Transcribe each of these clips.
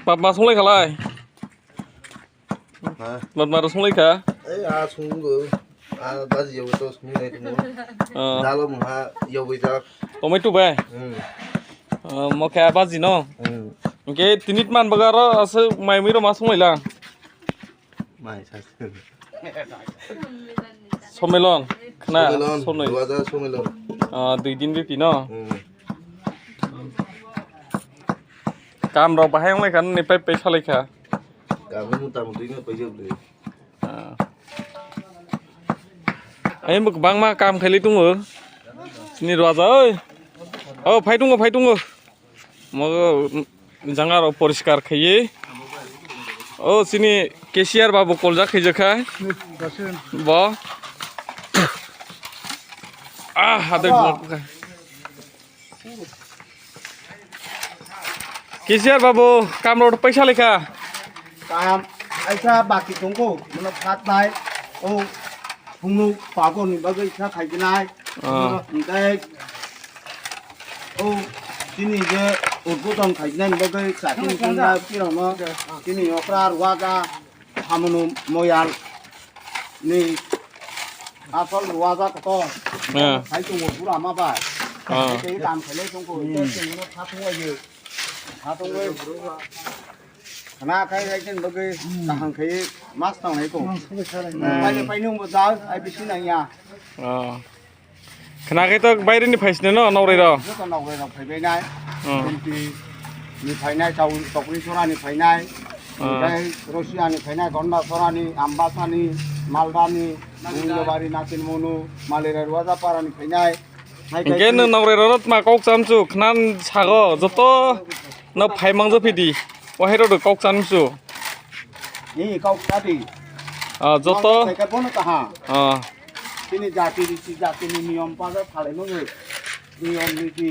Bạp mà xuống lấy cả lại. Bạp mà xuống lấy cả. Ấy xuống rồi. Ba giờ tôi xuống đây tôi đã luôn mà giờ bây giờ. Tôi mới chụp về. Mà cái ba gì nó? Cái tinit man bagara ase mai miro mà xuống lấy là. Mai sao? Somelon. Khna. Somelon. Dua jam somelon. 2 दिन भी पीनो काम रौ बाहाय अंलाय खान निफ्राय पैसा लेखा गाबोन मथा-मथिनो फैजोबदो ai mực bang ma काम खायलै दङ सिनि राजा ओइ फाय दङ मग जांगा र परिष्कार खायो सिनि केसियार बाबु कलजा खैजोखा ब हादर केसियार बाबू काम रोड पैसा लेखा काम ऐसा बाकी तुमको मतलब साथ नाय ओ फुंगु पागो नि बगै सा खाइनाय ओमफ्राय ओ दिनै जे उद्बोधन खाइनाय बगै साथिन खुंगा पिरनो दिनै अफ्रा रुवागा हामनु मयाल नि आसल रुवागा कतो खाइ तुमो पुरा माबा cái làm phải lấy trong cổ cái nó thắt thôi na cái trên bậc cái hàng cái mát tàu này cũng phải nung một giờ ai biết xin này nha khana cái tao bay đến đi phải xin nó nâu đây rồi rất là nâu đây rồi phải bay này thì đi phải này tàu tàu đi số này phải này cái Russia này phải này còn là số này Ambasa này Malva này Ungabari Natin Monu Malera Ruazapara này phải này cái nó nâu đây rồi mà cốc chăm chú khana sago rất to nó phải mang rất đi qua hết rồi được cốc chăm chú ये कौ साथी rất to cái bốn nó cả cái này जाति नियम पास थाले no नियम नीति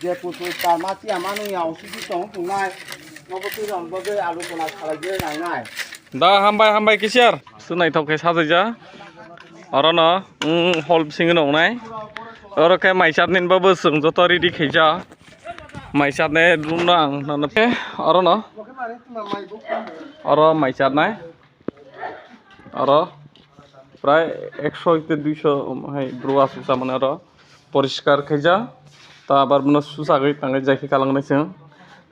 जे पुतु ता माति आमानो याव सुजि दं बुंनाय नबो रं बगे आलु कोना थाले जे नायनाय दा हामबाय किसियार सुनाय थावखे साजायजा अर न हल सिंग नंनाय अर के माइसाबनिन बाबो जों जत रेडि खैजा माइसाबने रुना आं ननपे अर न अर माइसाबनाय अर प्राय 100 থেকে 200 हाय ब्रुआ सुसा माने अर परिष्कार खैजा ता आबार मनो सुसागै तांगै जायखि कालांनायसों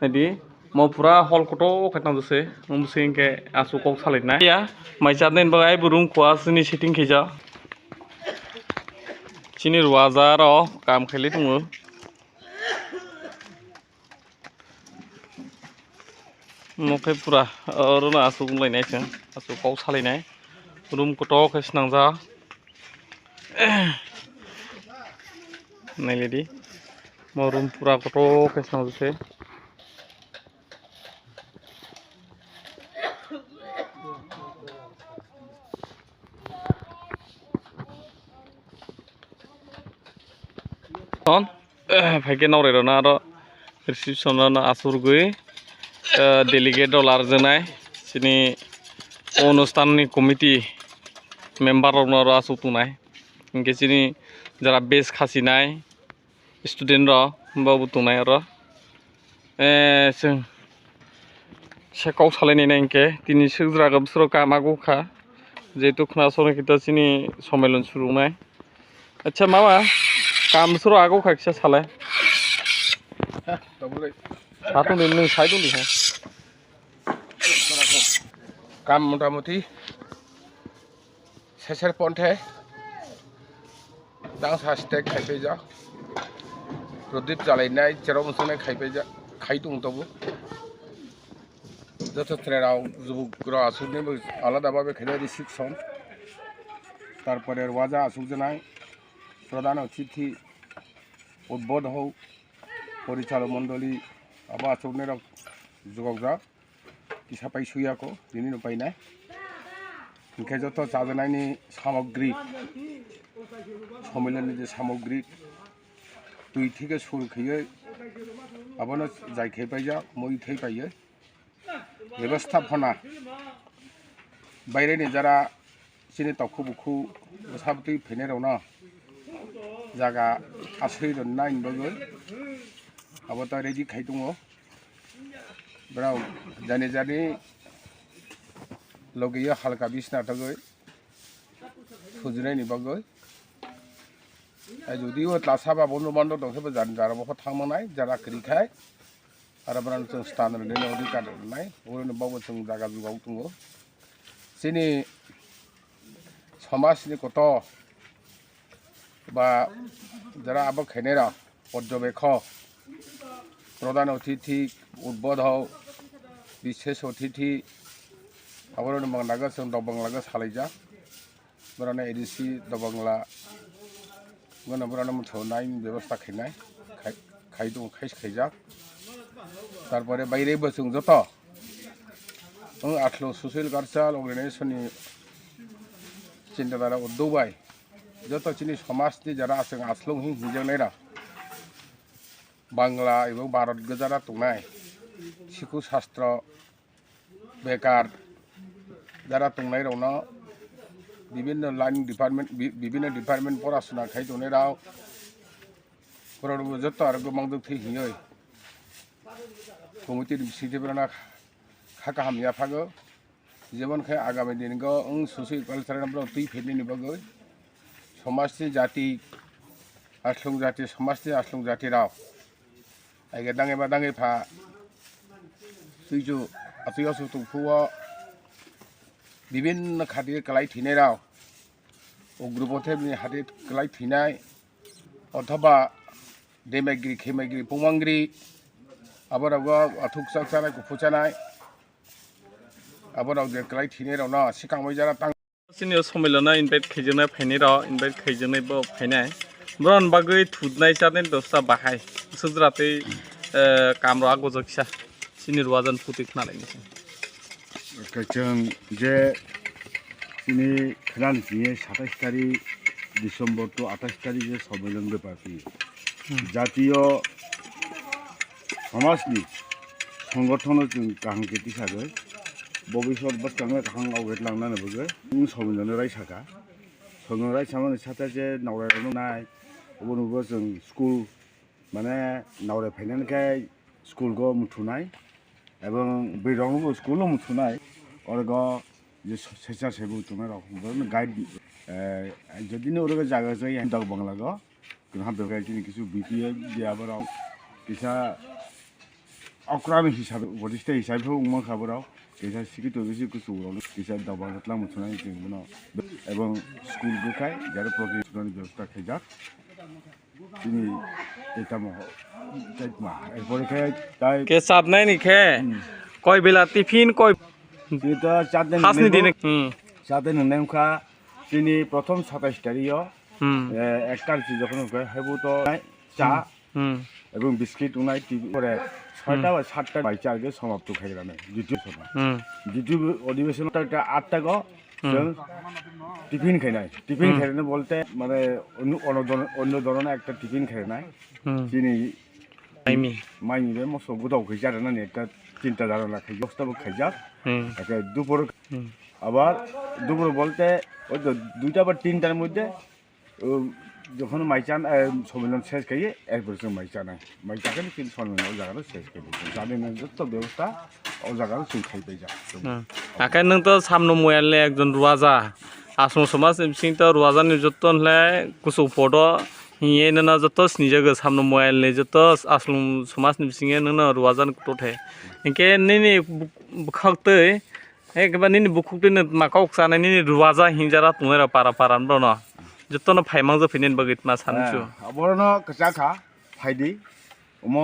नैदि म पुरा हल कतो खैतांजोसे मुमसे के आसु कौ सालायना या माइसाबनेन बाय बुरुम खवा सिनि सेटिं खैजा सिनि रुवाजा र काम खैलै दङ मखे पुरा अरना आसु बुंलायनायसों आसु कौ सालायनाय रूम कतो खैसनांजा नायलेदि म रूम पुरा कतो खैसनांजोसे on फाइके नौरेरना आरो रिसेप्शन आसुर गई डेलीगेट डलार जनाय सिनि अनुष्ठाननि कमिटी मेम्बार और आसु तुनाय इनके सिनि जरा बेस खासिनाय स्टूडेंट र बाबु तुनाय र जों सेकाव सालायनाय इनके तिनि सोग्रागा बिसोर कामागौखा जेहेतु खोनासंनो खिथा सिनि सम्मेलन सुरुनाय अच्छा मामा काम बिसोर आगौ खाखिसा सालाय साथों दिन साइड उन्दी है काम मोटामोटी सेसेर पन्थे दां सास्ते खाइफैजा प्रदीप जालायनाय जेराव मोसानाय खाइफैजा खाइ दं तबो যথেষ্টরাও যুবকরা আসুনে আলাদাভাবে খেলে রিসিপশন তারপরে ওয়াজা আসুক জানায় প্রধান অতিথি উদ্বোধ হও পরিচালক মণ্ডলী আবার আসুনের যুবকরা কিসাপাই সুইয়াকো দিনই উপায়নাय ओंखाय যত जाजानायनि सामग्री सम्मेलननि जे सामग्री दुई থেকে শুরু खैयो आबानो जायखे पाइजा মই थै पाइयो व्यवस्थापना बायरेनि जरा सिनि तखु बुखु साबति फेनेरावना जागा आसै रन्नाय बगै आबाता रेडि खाइ दङ बेराव जानि जानि लगैयो हालका बिसना थागै सुजिनायनि बागै जुदिও लासाबा बन्द बन्द दंसेबो जाराबाखौ थांमोनाय जारा करिखाय आरो बेराव जों स्टान रैनो अधिकार नाय ओरैनो बावबो जों जागा जुगाव दङ जोंनि समाजनि गथ' बा যারা আবার খেনেরা পর্যবেক্ষক প্রধান অতিথি উদ্বোধক বিশেষ অতিথি আবার বাংলাগা जों दबांलागा सालायजा बराना एडिसि दबांला गना बराना मथनाय व्यवस्था खेनाय खाइदों खाइस खाइजा তারপরে বাইরেबो जों যত आठलो ससियेल कालचार अर्गानाइजेशननि चिन्ताधारा उद्दौबाय যত চিনি সমাজনি যারা আছে আসলং হিংজানাयरा বাংলা এবং ভারত গজারা তংনাय শিশু শাস্ত্র বেকার যারা তংनाय রাवना বিভিন্ন লাইন ডিপার্টমেন্ট পড়াশোনা খাইदोंनाय राव ফরাবো যত আর गोबां दंथै हियै कमिटि सिटिफोराना खाका हामिया फागो जेबनखाय आगामी दिनगो ससियेल कालचारनाव तै फेदनि बागै समाजनि जाति आस्लं जाति समाजनि आस्लं जाति राव आइगे दाङे बा दाङे फा सैजु आतियासु तुफुआ विभिन्न खातिर कलाई थिनाय राव उग्रपथेबनि हातिर कलाई थिनाय अथवा देमागिरि खेमागिरि पुमांगिरि आबारावगा अथुकसाक जानाय गुफुजानाय आबाराव जे कलाई थिनाय राव ना सिखांबाय जारा सिनियर सम्मेलना इनभाइट खैजोंना फैनाय र इनभाइट खैजोंनायबो फैनाय ब्रन बागै थुदनाय जाने दस्ता बाहाय सुजराते कामरो आगजकसा सिनियर वाजन पुति खनालायनोसै जों जे दिनै खोनानो जिये 27 तारिख डिसेम्बर तो 28 तारिख जे सम्मेलन बेपाति জাতীয় समाजनि संगठनाव जों गाहाम खेति हिसाबै भबिष्यत बास्ताङै गाहाम आवगायलांनानैबो सम्मेलन रायसाखा सम्मेलन रायसामाने साथासे नावरायनो नाय उबुनुबो जों स्कुल माने नावरायफैनायखाय स्कुलखौ मुथुनाय এবং बेरावनोबो स्कुलाव मुथुनाय अरगा जे सेसा सेबु तुनाय रावखौ गाइड जदिनो अरगा जागा जाय दाग बांलागा जोंहा बेवहाय কিছু বিপিএ যে আবারাव কিसा अक्रामि हिसाबै बदिस्ता हिसाबै उमा खाबराव किसा सिकितो बिसि कुसुराव किसा दाबागतला मुथुनाय जोंनो এবং स्कुल गोखाय যারা প্রতিষ্ঠানের ব্যবস্থা খাইজা তিনি এটা মহ তাইমা এরপরে তাই কে সাবনাই নিখে কয় বেলা টিফিন কয় এটা চারদিন হাসনি দিনে চারদিন নেমখা তিনি প্রথম 27 তারিখ এক তারিখ যখন হেবু তো চা এবং বিস্কিট উনাই টিভি করে 6টা বা 7টা বাইচা আগে সমাপ্ত খাইরানে দ্বিতীয় সভা দ্বিতীয় অধিবেশনটা 8টা গো টিফিন খাইনাই টিফিন খাইরানে বলতে মানে অন্য ধরনের একটা টিফিন খাইনাই যিনি মাইমিবে মসো গুদাও খাইজারানে একটা চিন্তা ধারণা খাই দশটাবো খাইজাক একটা দুপুর আবার দুপুর বলতে ওই তো 2টা বা 3টার মধ্যে যখন মাইচান সম্মেলন শেষ খাইয়ে এরপর जों মাইচানায় মাইচাকেন কিন্তু সম্মেলন ও জায়গাটা শেষ করে দিচ্ছি যাদের যত ব্যবস্থা ও জায়গাটা जों খাইবাই যা আকাই নং তো সামনো ময়ালে একজন রুয়াজা আশ্রম সমাজ সিং তো রুয়াজানি যত হলে কুসু ফটো হিয়ে না যত স্নিজাগো সামনো ময়ালে যত আশ্রম সমাজ সিংয়ে ননা রুয়াজান টথে ইনকে নিনি বুখাকতে একবার নিনি বুখুকতে মাকাওক জানাই নিনি রুয়াজা হিंजारा तुंगरा पारा पारान ब्रन जतन फाइमां जो फिनेन बगित मा सानसु अबरनो कचाखा फाइदि अम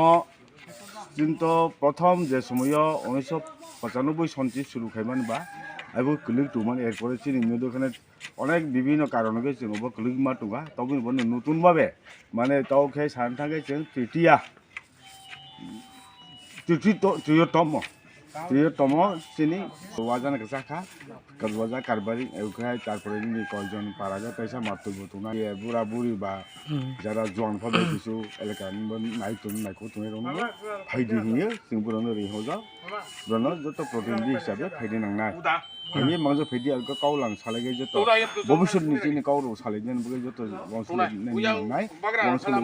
जिंतो प्रथम जे समय 1995 सनथि शुरू खायमान बा आइबो क्लिक तुमान एरपरे चिनि नुदोखाने अनेक विभिन्न कारणके जोंबो क्लिक मा तुगा तबो बने नतुन भाबे माने तावखे सान थाके जों তৃতীয়তম চিনি ওয়াজান কাছাখা কাজওয়াজা কারবারি এখানে তারপরে নিয়ে কয়জন পারা যায় পয়সা মারতে হতো না বুড়া বুড়ি বা যারা জন ভাবে কিছু এলাকানি নাইখো তুমি ফাইদি নিয়ে जों बुरानो रेहजा बुरानो যত প্রতিনিধি হিসাবে ফাইদি নাंनाय আমি মাঝে ফাইদি আর কাউলাং সালাগে যত ভবিষ্যৎনি চিনি কাউরো সালাইदेन বগে যত বংশনি নাंनाय বংশনি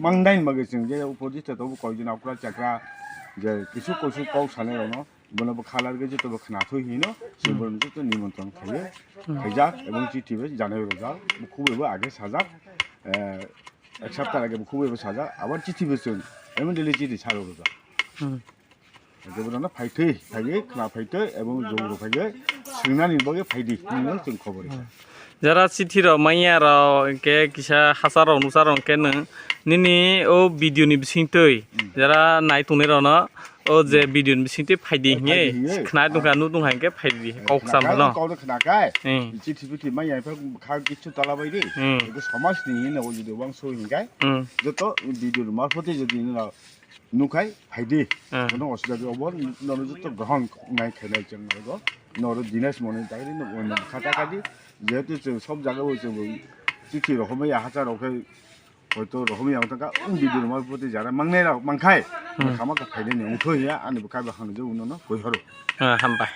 মাংদাইন বগে जों যে উপজিত তো কয়জন আকরা চাকরা যে কিছু কইসু কও সানে রনো বনব খালার গে যেত খানাথ হিনো সেবরন যেত নিমন্ত্রণ খাইয়ে খাইজাক এবং চিঠিবে জানাই রোজা খুবই আগে সাজাক এক সপ্তাহ আগে খুবই সাজা আবার চিঠি বেসুন এমন দিলে চিঠি ছাড়ো রোজা যেবরন ফাইথै ফাইয়ে খানা ফাইথै এবং জৌর ফাইয়ে সিংনানি বগে ফাইদি নিनो जों खबर যারা চিঠির মাইয়ার কে কিসা হাসার অনুসার কেন নিনি ও ভিডিওনি বিসিংতৈ যারা নাই তুনে রন ও যে ভিডিওনি বিসিংতৈ ফাইদি হিয়ে খনা দুকা নু দুং হাইকে ফাইদি ককসাম হলো কওনো খনাকাই চিঠি পিঠি মাইয়া ফা খা কিছু তালা বাইদি এগো সমাজ নি নো যদি ওয়াং সো হিগাই যত ভিডিও মারফতে যদি নুখাই ফাইদি কোনো অসুবিধা অবর নরো যত গ্রহণ নাই খাইনাই जों নরো নরো দিনেশ মনে তাইরি নো খাতা কাদি যেহেতু সব জায়গায় जों চিঠি রকমই হাজার রকে হয়তো রকমই আমতাকা ভিডিও মারফতে যারা মাংনাই মাংখাই খামাকা ফাইদি নে উঠইয়া আনি বকাই বাখানো যে উননো কই হরো হামবাই